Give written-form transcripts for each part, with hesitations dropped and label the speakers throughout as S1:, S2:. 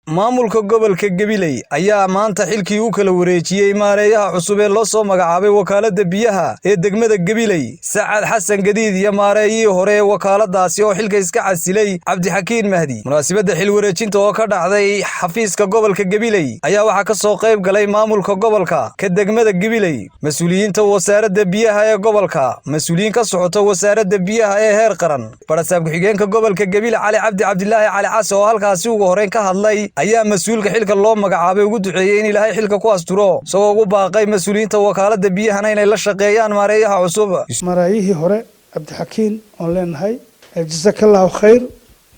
S1: maamulka gobolka gabiley ayaa maanta xilkii uu kala wareejiyay maareeyaha cusub ee loo soo magacaabay wakaalada biyaha ee degmada gabiley Saacad Xasan Gadiid iyo maareeyihii hore ee wakaaladaasi oo xilka iska casilay Cabdixakiin Mahdi. Munaasabadda xil wareejinta oo ka dhacday xafiiska gobolka gabiley ayaa waxa ka soo qayb galay maamulka gobolka ka degmada gabiley, mas'uuliyiinta wasaaradda biyaha ee gobolka, mas'uuliyiin ka socota wasaaradda biyaha ee heer qaran, barasaab ku-xigeenka gobolka gabiley Cali Cabdilaahi Cali Cas oo halkaasi ugu horeen ka hadlay ayaa mas'uulka xilka loo magacaabay ugu duceeyay in Ilaahay xilka ku asturo soo ugu baaqay mas'uuliyiinta wakaalada biyaha inay la shaqeeyaan maareeyaha cusub.
S2: Maareeyihii hore Cabdixakiin oo leenahay jazakallahu khayr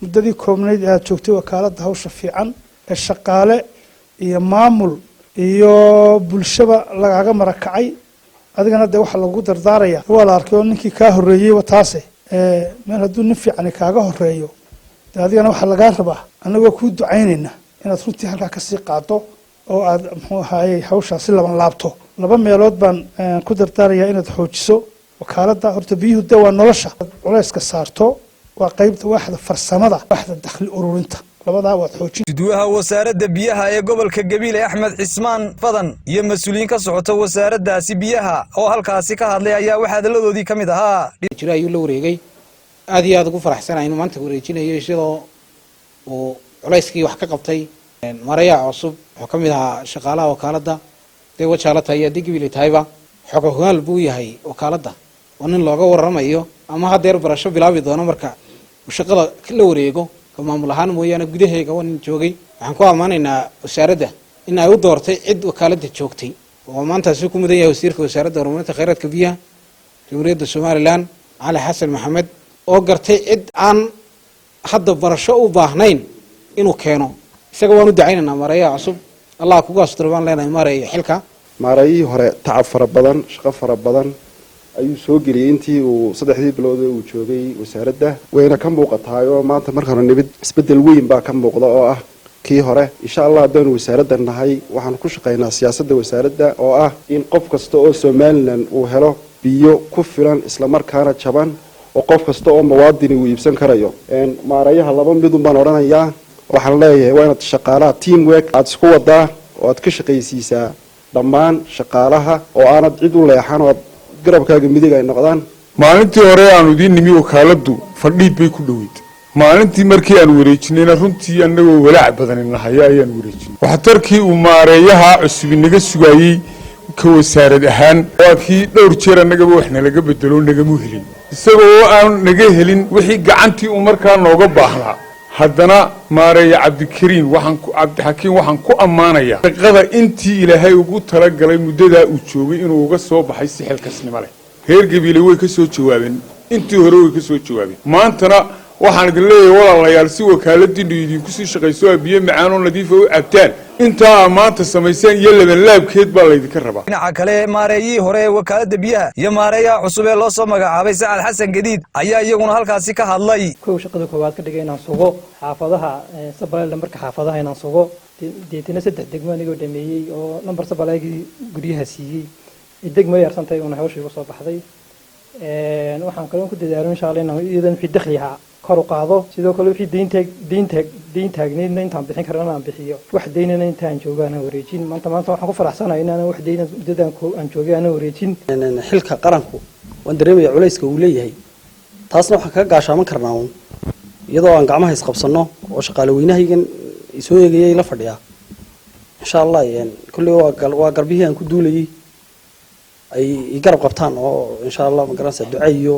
S2: muddadii koobnayd aad joogtay wakaalada hawsha fiican ee shaqaale iyo maamul iyo bulshada lagaga marakacay adigana waxa lagu dardaaraya waa la arkay ninkii ka horeeyay wataase meel haduu nin fiican kaaga horeeyo adigana waxa laga rabaa anagoo ku ducaynayna inaad runtii halka ka sii qaado oo aad muxuu ahaayay hawshaasi laabto laba meelood baan ku dardaaraya inaad xoojiso wakaalada horta biyuhu waa nolosha culayska saarto waa qaybta waaxda farsamada waaxda dakhli ururinta labada waa xoojin
S1: guddoomiyaha wasaaradda biyaha ee gobolka Gabiley Axmed Cismaan Fadan iyo mas'uuliyiin ka socota wasaaraddaasi biyaha oo halkaasi ka hadlay ayaa waxa hadaladoodii kamid ahaa
S3: jira ayuu la wareegay aad iyo aad ugu faraxsanahay inuu maanta wareejinayo sidoo oo culayskii wax ka qabtay maareeyaha cusub oo kamid ah shaqaalaha wakaalada wajaalata ayaa Gabiley tahayba xog hogaal buu yahay wakaalada oo nin looga waramayo ama hadeer barasho bilaabi doono marka shaqada la wareego maamul ahaan mooyaane gudaheega waan joogay waxaan ku amaanaynaa wasaaradda in ay u doortay cid wakaalada joogtay oo maanta si ku mudan yahay wasiirka wasaaradda horumarinta kheyraadka biyaha Jamhuuriyadda Soomaaliland Cali Xasan Maxamed oo gartay cid aan hadda barasho u baahnayn inuu keeno isaga waan u ducaynaynaa maareeyaha cusub Allah kugu asturo baan leenahay maareeyaha xilka
S4: maareeyihii hore tacab fara badan shaqo fara badan ayuu soo geliyay intii uu 3 bilood uu joogay wasaaradda wayna ka muuqataa oo maanta markaan nibad isbedel weyn baa ka muuqda oo ah kii hore insha Allah hadaan wasaaradda nahay waxaan ku shaqeynaa siyaasadda wasaaradda oo ah in qof kasta oo Soomaaliland uu helo biyo ku filan isla markaana jaban oo qof kasta oo muwaadin uu iibsan karayo maareeyaha laba mid baan oranayaa waxaan leeyahay waa inaad shaqaalaha teamwork aad isku wadaa oo aad ka shaqaysiisaa dhammaan shaqaalaha oo aanad cid u leexan oo garabkaaga midig ay noqdaan
S5: maalintii hore aanu idin nimi wakaaladu fadhiid bay ku dhaweyd maalintii markii aan wareejinayna runtii anagoo walaac badan inahay ayaan wareejinay waxa tarkii uu maareeyaha cusub inaga sugayay ka wasaarad ahaan waa kii dhowr jeer anagaba wax nalaga bedelo naga muhelin isagoo aan naga helin wixii gacantii uu markaa nooga baahnaa haddana maareeya Cabdixakiin waxaan ku amaanayaa shaqada intii Ilaahay ugu tala galay muddada uu joogay inuu uga soo baxay si xilkasnimo leh heer Gabiley way ka soo jawaabeen intii hore way ka soo jawaabeen maantana waxaan idin leeyahay walaalayaal si wakaaladii idinku sii shaqayso biyo macaan oo nadiif ah u cabtaan inta maanta sameeysan iyo laban laabkeed baa la idinka rabaa
S1: dhinaca kale maareeyihii hore wakaalada biyaha iyo maareeyaha cusub ee loo soo magacaabay Saacad Xasan Gadiid ayaa iyaguna halkaasi ka hadlay
S6: shaqada koowaad ka dhigay inaan sugo xaafadaha sabal lambarka xaafadaha inaan sugo deetina 3 degmo aniga dhameeyay oo lambar sabalaagii guriyaha siiyay degmo yarsantay oo hawsha soo baxday waxaan kaloo ku dadaalay insha Allah inaan iidan fi dakhliha kor u qaado sidoo kale wixii deyn taagneedna intaan bixin karana aan bixiyo wax deynana intaan joogaana wareejin maanta waxaan ku faraxsanahay inaan wax deyna mudadan aan joogay aan wareejin
S7: xilka qaranku waan dareemaya culayska uu leeyahay taasna waxaan ka gaashaaman karnaa iyadoo aan gacmaha isqabsano oo shaqaale weynahaygan isoo eegayay la fadhiya insha Allah kulli waa garbihii aan ku duulayay ay garab qabtaan oo insha Allah ma garanaysa duceeyo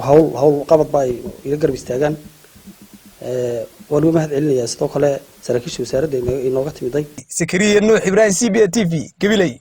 S7: hawl qabad bay ila garab istaagan waan u mahad celinayaa sidoo kale saraakiisha wasaaradda inooga timiday
S1: Sakariya Nuux Ibrahim CBA TV Gabiley.